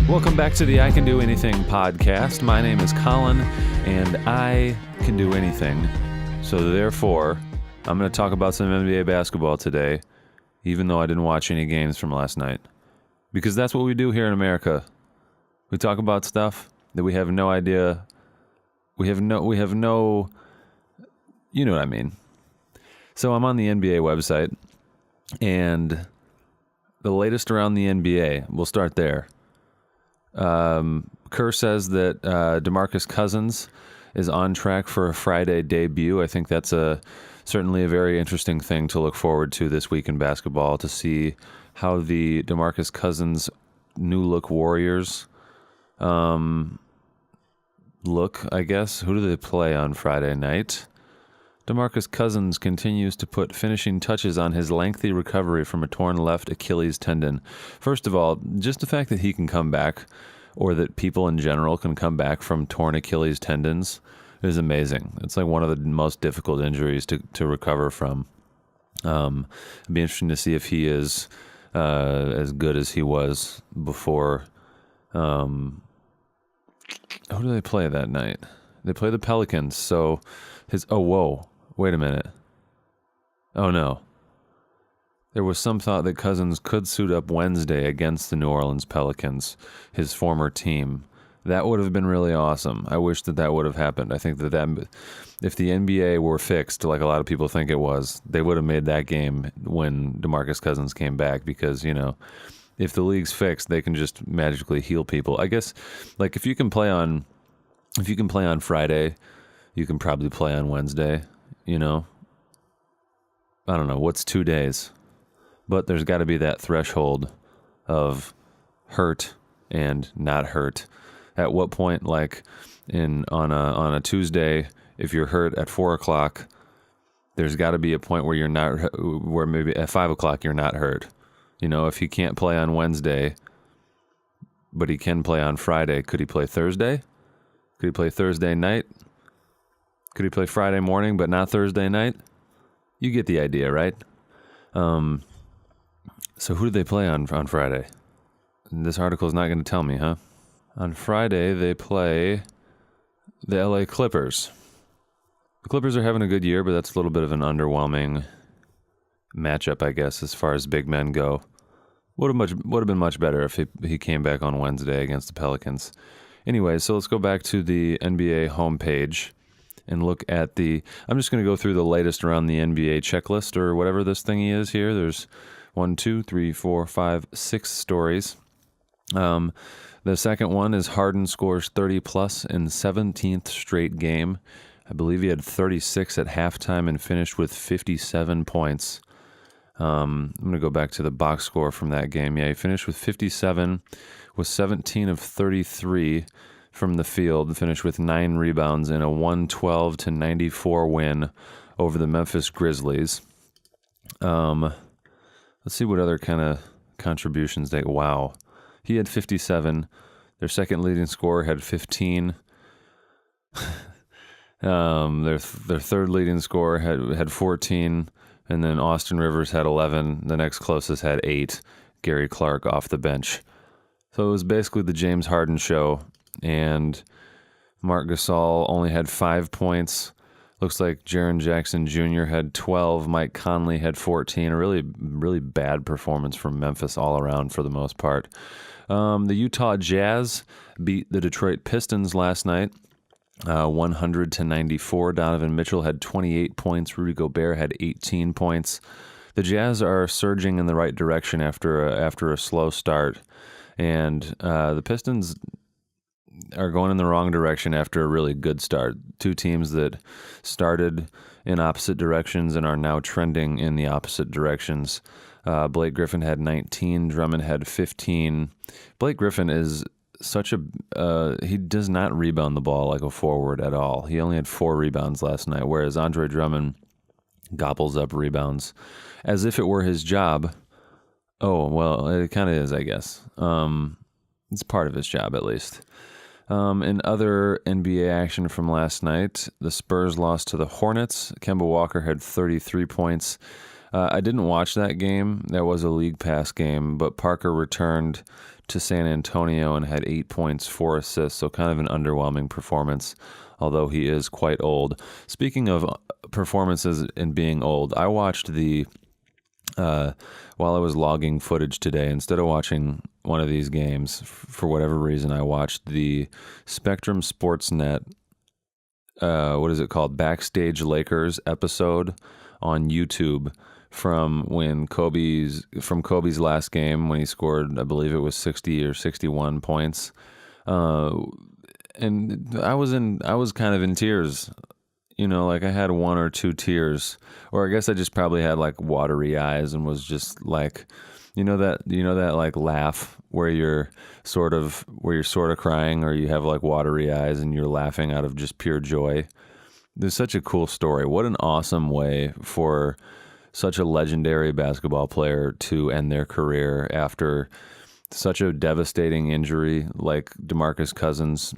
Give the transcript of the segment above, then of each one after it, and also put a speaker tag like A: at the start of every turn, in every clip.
A: Welcome back to the I Can Do Anything podcast. My name is Colin, and I can do anything. So therefore, I'm going to talk about some NBA basketball today, even though I didn't watch any games from last night. Because that's what we do here in America. We talk about stuff that we have no idea. We have no, you know what I mean. So I'm on the NBA website, and the latest around the NBA, we'll start there. Kerr says that DeMarcus Cousins is on track for a Friday debut. I think that's certainly a very interesting thing to look forward to this week in basketball, to see how the DeMarcus Cousins new look Warriors look, I guess. Who do they play on Friday night? DeMarcus Cousins continues to put finishing touches on his lengthy recovery from a torn left Achilles tendon. First of all, just the fact that he can come back, or that people in general can come back from torn Achilles tendons, is amazing. It's like one of the most difficult injuries to recover from. It'd be interesting to see if he is as good as he was before. Who do they play that night? They play the Pelicans, so wait a minute. Oh, no. There was some thought that Cousins could suit up Wednesday against the New Orleans Pelicans, his former team. That would have been really awesome. I wish that would have happened. I think that if the NBA were fixed, like a lot of people think it was, they would have made that game when DeMarcus Cousins came back, because, you know, if the league's fixed, they can just magically heal people. I guess, like, if you can play on Friday, you can probably play on Wednesday, you know? I don't know, what's 2 days? But there's got to be that threshold of hurt and not hurt. At what point, like on a Tuesday, if you're hurt at 4 o'clock, there's got to be a point where where maybe at 5 o'clock you're not hurt. You know, if he can't play on Wednesday, but he can play on Friday, could he play Thursday? Could he play Thursday night? Could he play Friday morning, but not Thursday night? You get the idea, right? So who do they play on Friday? This article is not going to tell me, huh? On Friday, they play the LA Clippers. The Clippers are having a good year, but that's a little bit of an underwhelming matchup, I guess, as far as big men go. Would have been much better if he came back on Wednesday against the Pelicans. Anyway, so let's go back to the NBA homepage and look at I'm just going to go through the latest around the NBA checklist, or whatever this thingy is here. There's 1, 2, 3, 4, 5, 6 stories. The second one is Harden scores 30-plus in 17th straight game. I believe he had 36 at halftime and finished with 57 points. I'm going to go back to the box score from that game. Yeah, he finished with 57, with 17 of 33 from the field, finished with 9 rebounds in a 112-94 win over the Memphis Grizzlies. Let's see what other kind of contributions they... Wow. He had 57. Their second leading scorer had 15. Their third leading scorer had 14. And then Austin Rivers had 11. The next closest had 8. Gary Clark off the bench. So it was basically the James Harden show. And Marc Gasol only had 5 points. Looks like Jaren Jackson Jr. had 12. Mike Conley had 14. A really, really bad performance from Memphis all around for the most part. The Utah Jazz beat the Detroit Pistons last night, 100-94. Donovan Mitchell had 28 points. Rudy Gobert had 18 points. The Jazz are surging in the right direction after a slow start, and the Pistons are going in the wrong direction after a really good start. Two teams that started in opposite directions and are now trending in the opposite directions. Blake Griffin had 19, Drummond had 15. Blake Griffin is he does not rebound the ball like a forward at all. He only had 4 rebounds last night, whereas Andre Drummond gobbles up rebounds as if it were his job. Oh, well, it kind of is, I guess. It's part of his job, at least. In other NBA action from last night, the Spurs lost to the Hornets. Kemba Walker had 33 points. I didn't watch that game. That was a League Pass game, but Parker returned to San Antonio and had 8 points, 4 assists, so kind of an underwhelming performance, although he is quite old. Speaking of performances and being old, I watched while I was logging footage today, instead of watching one of these games, for whatever reason, I watched the Spectrum Sportsnet, what is it called? Backstage Lakers episode on YouTube from Kobe's last game when he scored, I believe it was 60 or 61 points. And I was kind of in tears. Like I had 1 or 2 tears, or I guess I just probably had like watery eyes and was just like, that like laugh where you're sort of crying, or you have like watery eyes and you're laughing out of just pure joy. There's such a cool story. What an awesome way for such a legendary basketball player to end their career after such a devastating injury like DeMarcus Cousins.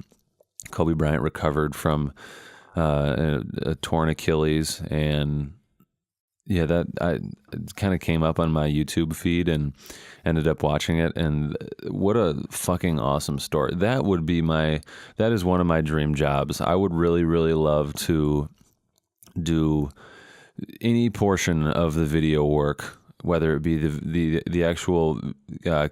A: Kobe Bryant recovered from a torn Achilles, and that I kind of came up on my YouTube feed and ended up watching it, and what a fucking awesome story. That is one of my dream jobs. I would really, really love to do any portion of the video work, whether it be the actual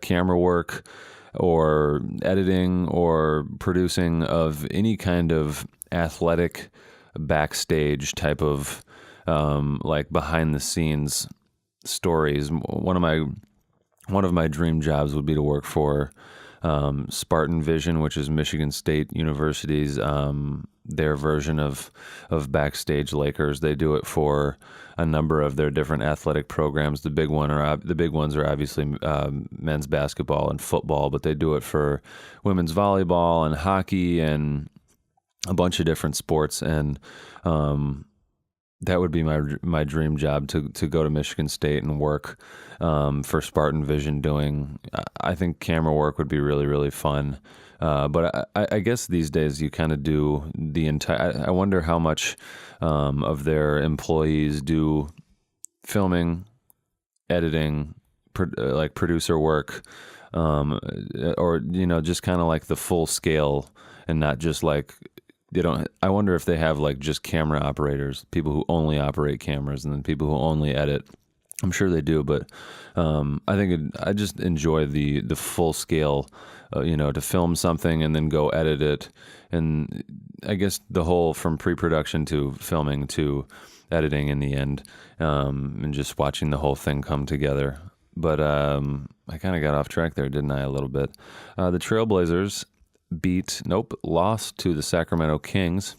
A: camera work or editing or producing of any kind of athletic backstage type of like behind the scenes stories. One of my dream jobs would be to work for Spartan Vision, which is Michigan State University's their version of Backstage Lakers. They do it for a number of their different athletic programs. The big ones are obviously men's basketball and football, but they do it for women's volleyball and hockey and a bunch of different sports. And that would be my dream job, to go to Michigan State and work for Spartan Vision doing. I think camera work would be really, really fun. But I guess these days you kind of do the entire. I wonder how much of their employees do filming, editing, like producer work, or just kind of like the full scale, and not just like. I wonder if they have like just camera operators, people who only operate cameras, and then people who only edit. I'm sure they do, but I just enjoy the full scale, to film something and then go edit it, and I guess the whole from pre-production to filming to editing in the end, and just watching the whole thing come together. But I kind of got off track there, didn't I? A little bit. The Trailblazers lost to the Sacramento Kings.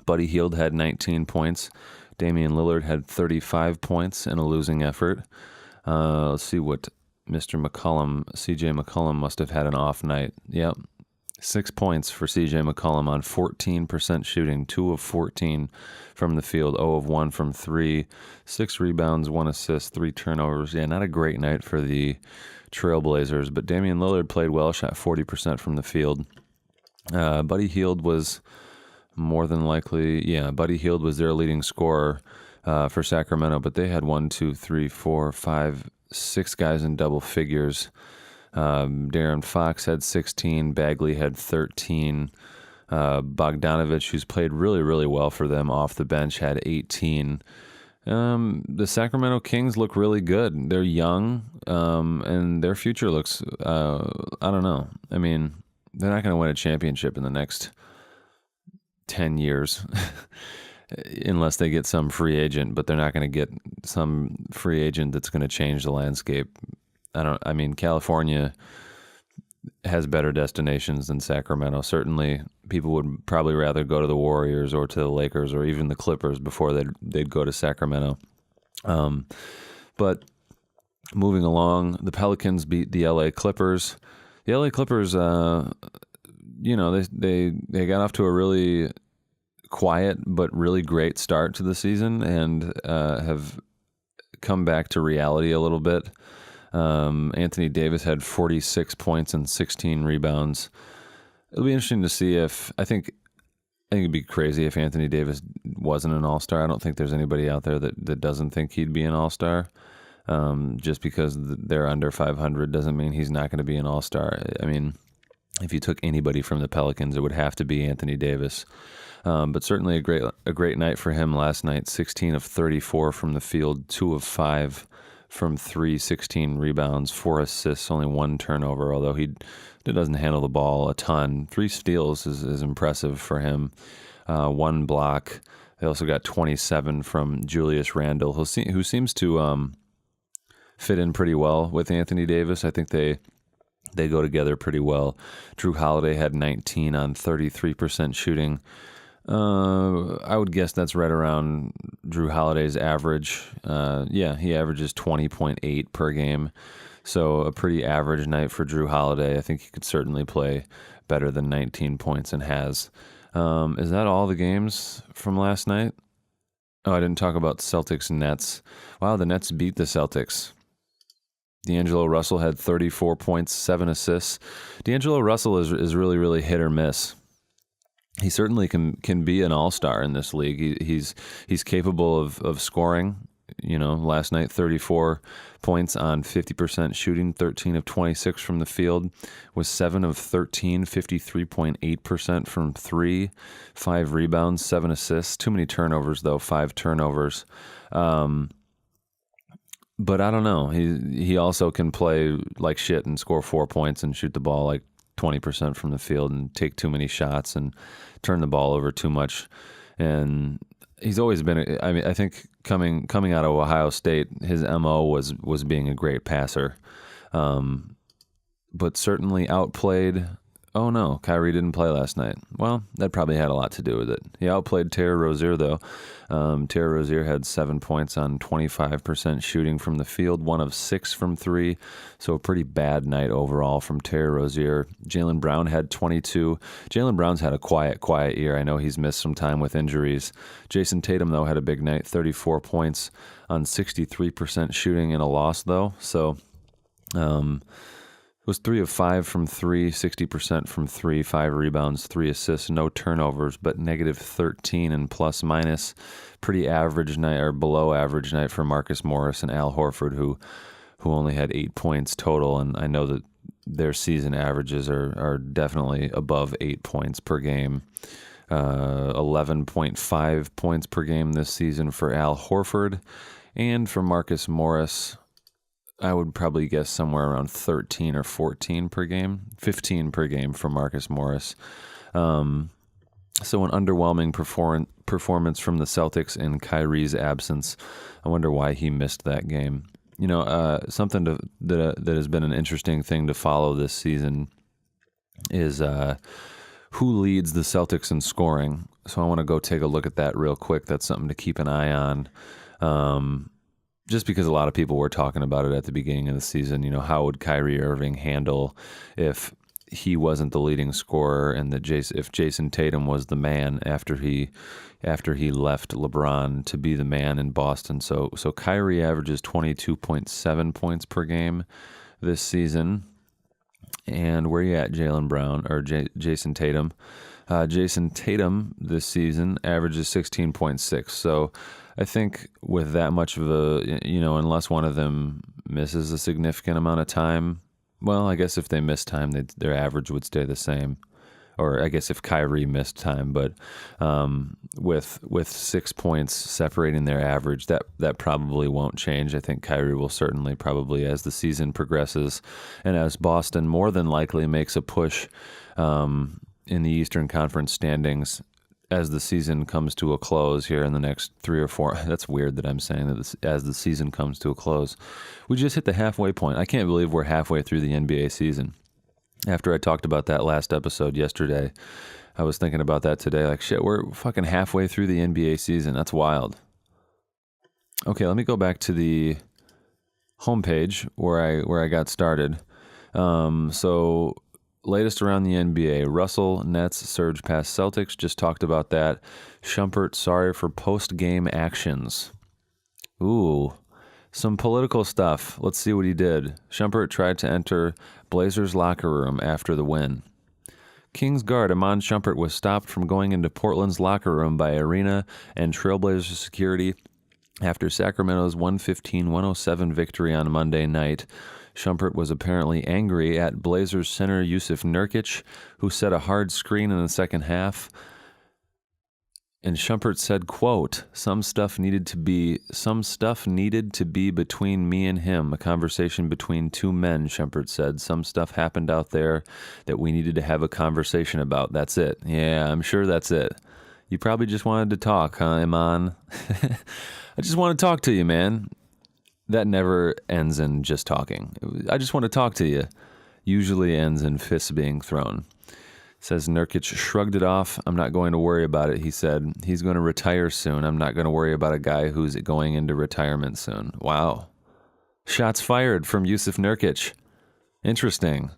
A: Buddy Hield had 19 points. Damian Lillard had 35 points in a losing effort. Let's see what CJ McCollum must have had an off night. Yep. 6 points for CJ McCollum on 14% shooting, 2 of 14 from the field, 0 of 1 from 3, 6 rebounds, 1 assist, 3 turnovers. Yeah, not a great night for the Trailblazers, but Damian Lillard played well, shot 40% from the field. Buddy Hield was Buddy Hield was their leading scorer for Sacramento, but they had 6 guys in double figures. Darren Fox had 16, Bagley had 13, Bogdanovich, who's played really, really well for them off the bench, had 18. The Sacramento Kings look really good. They're young, and their future looks, I don't know. I mean, they're not going to win a championship in the next 10 years unless they get some free agent, but they're not going to get some free agent that's going to change the landscape. California has better destinations than Sacramento. Certainly, people would probably rather go to the Warriors or to the Lakers or even the Clippers before they'd go to Sacramento. But moving along, the Pelicans beat the LA Clippers. The LA Clippers, they got off to a really quiet but really great start to the season, and have come back to reality a little bit. Anthony Davis had 46 points and 16 rebounds. It'll be interesting to see if, I think I think it'd be crazy if Anthony Davis wasn't an all-star. I don't think there's anybody out there that doesn't think he'd be an all-star. Just because they're under 500 doesn't mean he's not going to be an all-star. I mean, if you took anybody from the Pelicans, it would have to be Anthony Davis. But certainly a great night for him last night. 16 of 34 from the field, 2 of 5 from 3, 16 rebounds, 4 assists, only 1 turnover, although he doesn't handle the ball a ton. 3 steals is impressive for him. 1 block. They also got 27 from Julius Randle, who seems to fit in pretty well with Anthony Davis. I think they go together pretty well. Drew Holiday had 19 on 33% shooting. I would guess that's right around Drew Holiday's average. He averages 20.8 per game. So a pretty average night for Drew Holiday. I think he could certainly play better than 19 points and has. Is that all the games from last night? Oh, I didn't talk about Celtics and Nets. Wow, the Nets beat the Celtics. D'Angelo Russell had 34 points, 7 assists. D'Angelo Russell is really, really hit or miss. He certainly can be an all-star in this league. He's capable of scoring. Last night 34 points on 50% shooting, 13 of 26 from the field, was 7 of 13, 53.8% from 3, 5 rebounds, 7 assists. Too many turnovers though, 5 turnovers. But I don't know. He also can play like shit and score 4 points and shoot the ball like 20% from the field and take too many shots and turn the ball over too much. And he's always been. I mean, I think coming out of Ohio State, his MO was being a great passer, but certainly outplayed. Oh no, Kyrie didn't play last night. Well, that probably had a lot to do with it. He outplayed Terry Rozier though. Terry Rozier had 7 points on 25% shooting from the field, 1 of 6 from 3. So a pretty bad night overall from Terry Rozier. Jaylen Brown had 22. Jaylen Brown's had a quiet year. I know he's missed some time with injuries. Jason Tatum though had a big night, 34 points on 63% shooting in a loss though. So, was 3 of 5 from 3, 60% from 3, 5 rebounds, 3 assists, no turnovers, but negative 13 and plus minus. Pretty average night or below average night for Marcus Morris and Al Horford, who only had 8 points total. And I know that their season averages are definitely above 8 points per game. 11.5 points per game this season for Al Horford. And for Marcus Morris, I would probably guess somewhere around 13 or 14 per game, 15 per game for Marcus Morris. So an underwhelming performance from the Celtics in Kyrie's absence. I wonder why he missed that game. Something that has been an interesting thing to follow this season is who leads the Celtics in scoring. So I want to go take a look at that real quick. That's something to keep an eye on. Just because a lot of people were talking about it at the beginning of the season, how would Kyrie Irving handle if he wasn't the leading scorer and if Jason Tatum was the man after he left LeBron to be the man in Boston. So Kyrie averages 22.7 points per game this season. And where you at, Jaylen Brown or Jason Tatum? Jason Tatum this season averages 16.6. So I think with that much of unless one of them misses a significant amount of time, well, I guess if they miss time, their average would stay the same. Or I guess if Kyrie missed time, but with 6 points separating their average, that probably won't change. I think Kyrie will certainly probably, as the season progresses and as Boston more than likely makes a push in the Eastern Conference standings, as the season comes to a close here in the next 3 or 4, that's weird that I'm saying that as the season comes to a close. We just hit the halfway point. I can't believe we're halfway through the NBA season. After I talked about that last episode yesterday, I was thinking about that today. Like, shit, we're fucking halfway through the NBA season. That's wild. Okay, let me go back to the homepage where I got started. So latest around the NBA, Russell, Nets surge past Celtics. Just talked about that. Shumpert, sorry for post-game actions. Ooh, some political stuff. Let's see what he did. Shumpert tried to enter Blazers locker room after the win. Kings guard Iman Shumpert was stopped from going into Portland's locker room by Arena and Trailblazers security after Sacramento's 115-107 victory on Monday night. Shumpert was apparently angry at Blazers center Jusuf Nurkic, who set a hard screen in the second half. And Shumpert said, quote, some stuff needed to be between me and him, a conversation between two men, Shumpert said. Some stuff happened out there that we needed to have a conversation about. That's it. Yeah, I'm sure that's it. You probably just wanted to talk, huh, Iman? I just want to talk to you, man. That never ends in just talking. I just want to talk to you. Usually ends in fists being thrown. Says Nurkic shrugged it off. I'm not going to worry about it, he said. He's going to retire soon. I'm not going to worry about a guy who's going into retirement soon. Wow. Shots fired from Jusuf Nurkic. Interesting.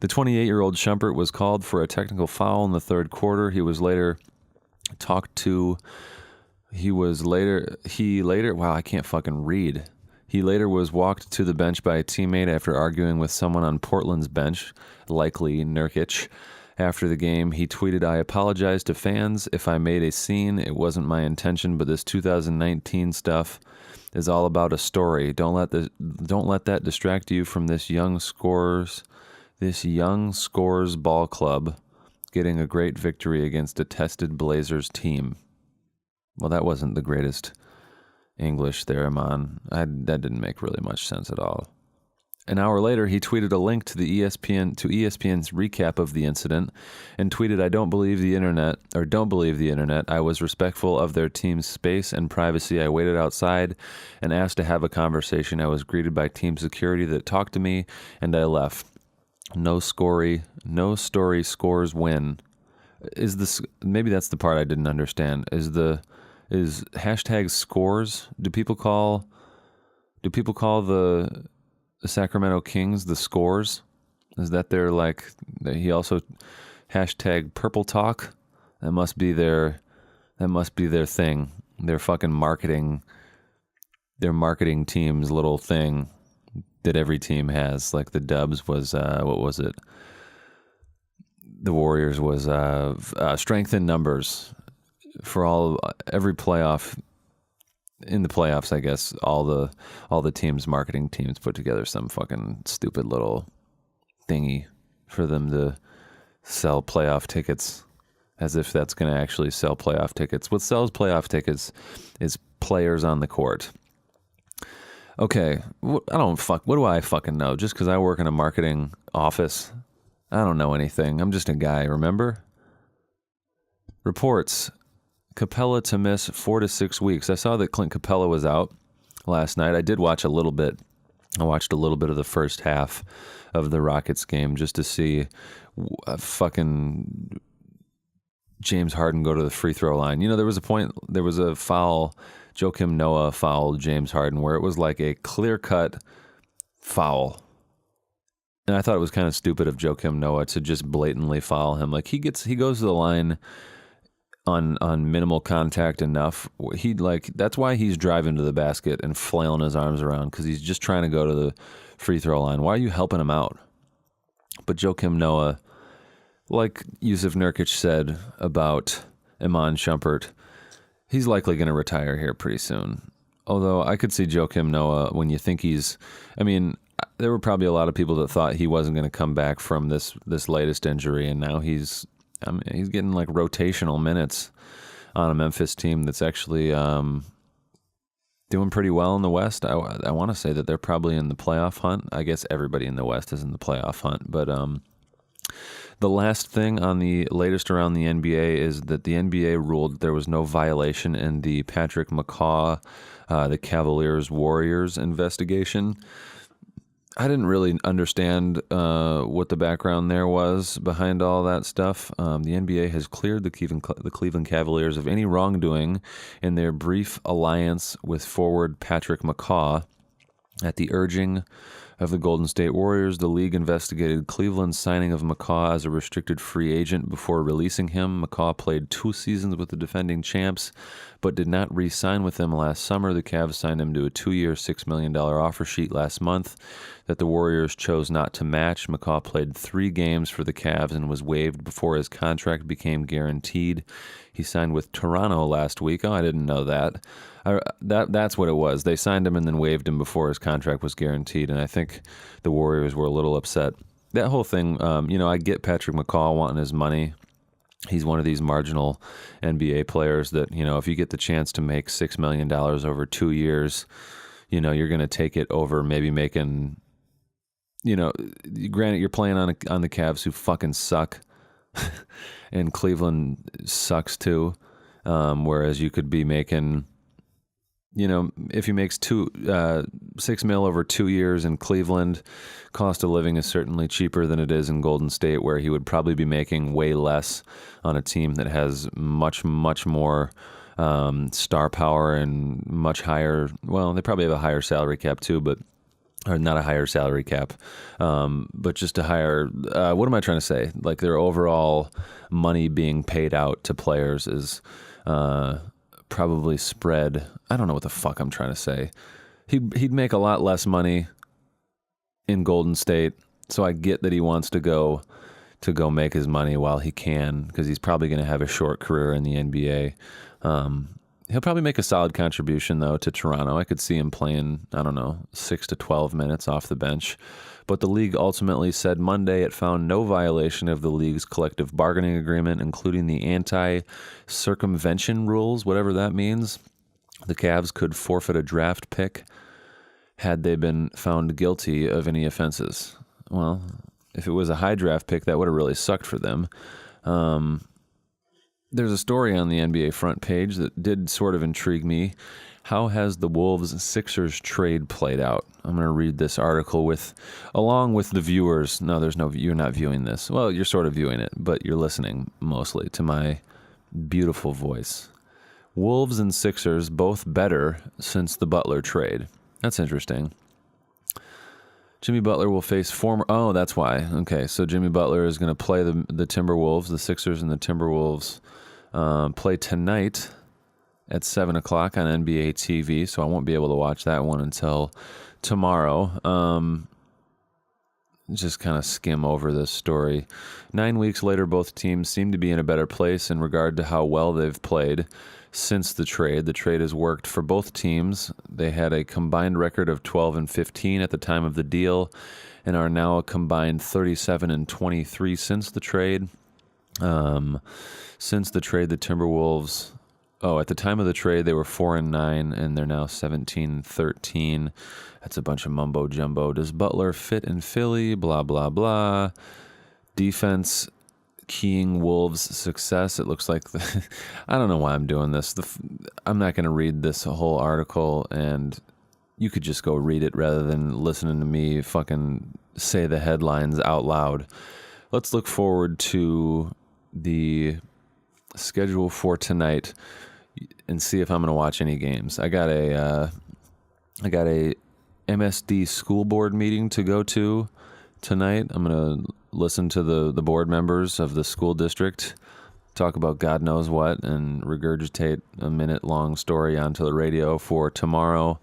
A: The 28-year-old Shumpert was called for a technical foul in the third quarter. He later, wow, I can't fucking read. He later was walked to the bench by a teammate after arguing with someone on Portland's bench, likely Nurkic. After the game, he tweeted, I apologize to fans if I made a scene. It wasn't my intention, but this 2019 stuff is all about a story. Don't let that distract you from this young scores ball club getting a great victory against a tested Blazers team. Well, that wasn't the greatest English there, Iman. That didn't make really much sense at all. An hour later, he tweeted a link to the ESPN's recap of the incident and tweeted, I don't believe the internet. I was respectful of their team's space and privacy. I waited outside and asked to have a conversation. I was greeted by team security that talked to me, and I left. No story scores win. Maybe that's the part I didn't understand. Is hashtag scores? Do people call the Sacramento Kings the Scores? Is that their he also hashtag purple talk? That must be their thing. Their fucking marketing team's little thing that every team has. Like the Dubs was what was it? The Warriors was strength in numbers. For every playoff, in the playoffs, I guess all the teams, marketing teams, put together some fucking stupid little thingy for them to sell playoff tickets, as if that's going to actually sell playoff tickets. What sells playoff tickets is players on the court. Okay, what do I fucking know? Just because I work in a marketing office, I don't know anything. I'm just a guy, remember? Reports. Capella to miss 4 to 6 weeks. I saw that Clint Capella was out last night. I did watch a little bit. I watched a little bit of the first half of the Rockets game just to see fucking James Harden go to the free throw line. There was a foul, Joakim Noah fouled James Harden where it was like a clear-cut foul. And I thought it was kind of stupid of Joakim Noah to just blatantly foul him. Like he goes to the line on minimal contact enough. That's why he's driving to the basket and flailing his arms around, because he's just trying to go to the free throw line. Why are you helping him out? But Joakim Noah, like Jusuf Nurkic said about Iman Shumpert, he's likely going to retire here pretty soon. Although I could see Joakim Noah, when you think there were probably a lot of people that thought he wasn't going to come back from this latest injury, and now he's getting like rotational minutes on a Memphis team that's actually doing pretty well in the West. I want to say that they're probably in the playoff hunt. I guess everybody in the West is in the playoff hunt. But the last thing on the latest around the NBA is that the NBA ruled there was no violation in the Patrick McCaw, the Cavaliers-Warriors investigation. I didn't really understand what the background there was behind all that stuff. The NBA has cleared the Cleveland Cavaliers of any wrongdoing in their brief alliance with forward Patrick McCaw. At the urging of the Golden State Warriors, the league investigated Cleveland's signing of McCaw as a restricted free agent before releasing him. McCaw played 2 seasons with the defending champs, but did not re-sign with them last summer. The Cavs signed him to a 2-year, $6 million offer sheet last month that the Warriors chose not to match. McCaw played 3 games for the Cavs and was waived before his contract became guaranteed. He signed with Toronto last week. Oh, I didn't know that. That's what it was. They signed him and then waived him before his contract was guaranteed, and I think the Warriors were a little upset. That whole thing, I get Patrick McCaw wanting his money. He's one of these marginal NBA players that, if you get the chance to make $6 million over 2 years, you're going to take it over maybe making, granted you're playing on the Cavs who fucking suck, and Cleveland sucks too, whereas you could be making, if he makes $6 million over 2 years in Cleveland, cost of living is certainly cheaper than it is in Golden State, where he would probably be making way less on a team that has much, much more star power and much higher. Well, they probably have a higher salary cap too, or not a higher salary cap, but just a higher. What am I trying to say? Like their overall money being paid out to players is probably spread. I don't know what the fuck I'm trying to say. He'd make a lot less money in Golden State, so I get that he wants to go make his money while he can, because he's probably going to have a short career in the NBA. He'll probably make a solid contribution, though, to Toronto. I could see him playing, 6 to 12 minutes off the bench. But the league ultimately said Monday it found no violation of the league's collective bargaining agreement, including the anti-circumvention rules, whatever that means. The Cavs could forfeit a draft pick had they been found guilty of any offenses. Well, if it was a high draft pick, that would have really sucked for them. There's a story on the NBA front page that did sort of intrigue me. How has the Wolves-Sixers trade played out? I'm going to read this article along with the viewers. No, you're not viewing this. Well, you're sort of viewing it, but you're listening mostly to my beautiful voice. Wolves and Sixers both better since the Butler trade. That's interesting. Jimmy Butler will face oh, that's why. Okay, so Jimmy Butler is going to play the Timberwolves. The Sixers and the Timberwolves play tonight at 7 o'clock on NBA TV, so I won't be able to watch that one until tomorrow. Just kind of skim over this story. 9 weeks later, both teams seem to be in a better place in regard to how well they've played since the trade. The trade has worked for both teams. They had a combined record of 12-15 at the time of the deal and are now a combined 37-23 since the trade. Since the trade, the Timberwolves... at the time of the trade, they were 4-9, and they're now 17-13. That's a bunch of mumbo jumbo. Does Butler fit in Philly? Blah, blah, blah. Defense keying Wolves' success. It looks like I don't know why I'm doing this. I'm not going to read this whole article, and you could just go read it rather than listening to me fucking say the headlines out loud. Let's look forward to the schedule for tonight and see if I'm going to watch any games. I got a MSD school board meeting to go to tonight. I'm going to listen to the board members of the school district talk about God knows what and regurgitate a minute-long story onto the radio for tomorrow.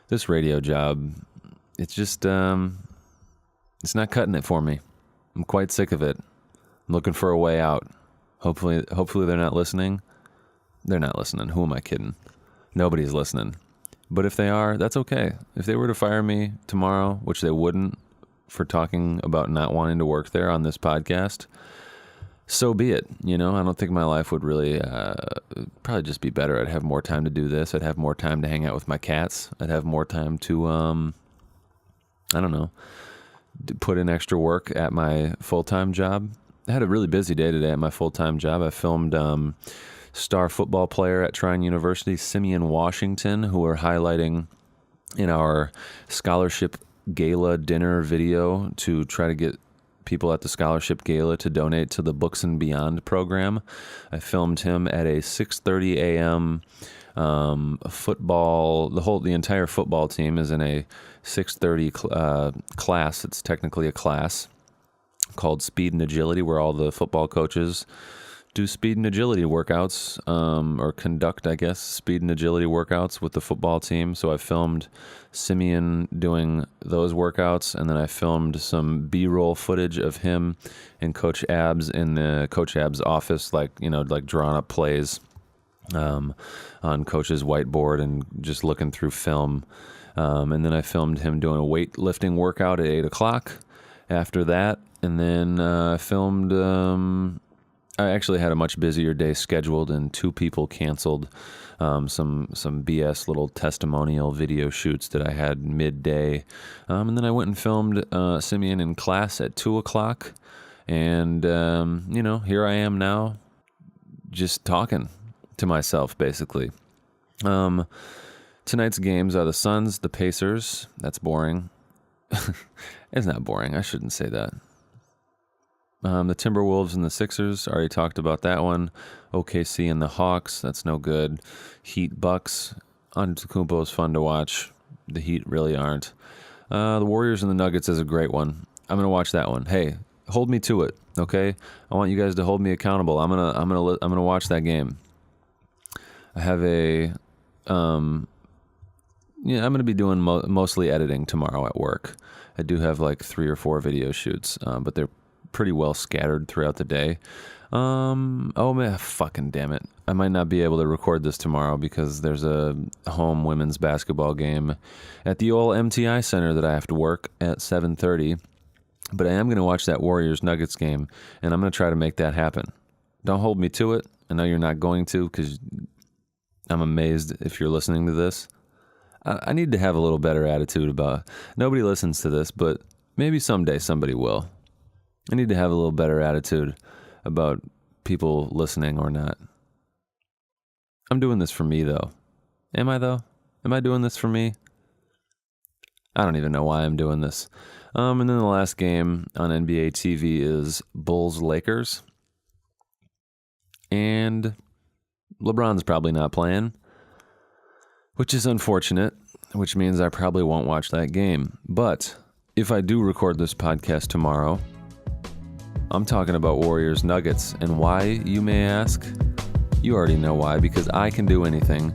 A: This radio job, it's just, it's not cutting it for me. I'm quite sick of it. I'm looking for a way out. Hopefully they're not listening. They're not listening. Who am I kidding? Nobody's listening. But if they are, that's okay. If they were to fire me tomorrow, which they wouldn't, for talking about not wanting to work there on this podcast, so be it. I don't think my life would really probably just be better. I'd have more time to do this. I'd have more time to hang out with my cats. I'd have more time to, I don't know, put in extra work at my full-time job. I had a really busy day today at my full-time job. I filmed star football player at Trine University, Simeon Washington, who we're highlighting in our scholarship gala dinner video to try to get people at the scholarship gala to donate to the Books and Beyond program. I filmed him at a 6:30 a.m. Football. The entire football team is in a 6:30 class. It's technically a class called Speed and Agility, where all the football coaches do speed and agility workouts, or conduct, I guess, speed and agility workouts with the football team. So I filmed Simeon doing those workouts, and then I filmed some B-roll footage of him and Coach Abs in the Coach Abs office, like drawing up plays on Coach's whiteboard and just looking through film. And then I filmed him doing a weightlifting workout at 8 o'clock after that. And then I filmed... I actually had a much busier day scheduled, and 2 people canceled some BS little testimonial video shoots that I had midday. And then I went and filmed Simeon in class at 2 o'clock. And, here I am now just talking to myself, basically. Tonight's games are the Suns, the Pacers. That's boring. It's not boring. I shouldn't say that. The Timberwolves and the Sixers, already talked about that one. OKC and the Hawks, that's no good. Heat Bucks, Antetokounmpo is fun to watch. The Heat really aren't. The Warriors and the Nuggets is a great one. I'm gonna watch that one. Hey, hold me to it, okay? I want you guys to hold me accountable. I'm gonna watch that game. I have I'm gonna be doing mostly editing tomorrow at work. I do have like 3 or 4 video shoots, but they're pretty well scattered throughout the day. Oh man, fucking damn it. I might not be able to record this tomorrow because there's a home women's basketball game at the old MTI Center that I have to work at 7:30. But I am going to watch that Warriors-Nuggets game, and I'm going to try to make that happen. Don't hold me to it. I know you're not going to, because I'm amazed if you're listening to this. I need to have a little better attitude about... Nobody listens to this, but maybe someday somebody will. I need to have a little better attitude about people listening or not. I'm doing this for me, though. Am I, though? Am I doing this for me? I don't even know why I'm doing this. And then the last game on NBA TV is Bulls-Lakers. And LeBron's probably not playing, which is unfortunate, which means I probably won't watch that game. But if I do record this podcast tomorrow, I'm talking about Warriors Nuggets. And why, you may ask? You already know why, because I can do anything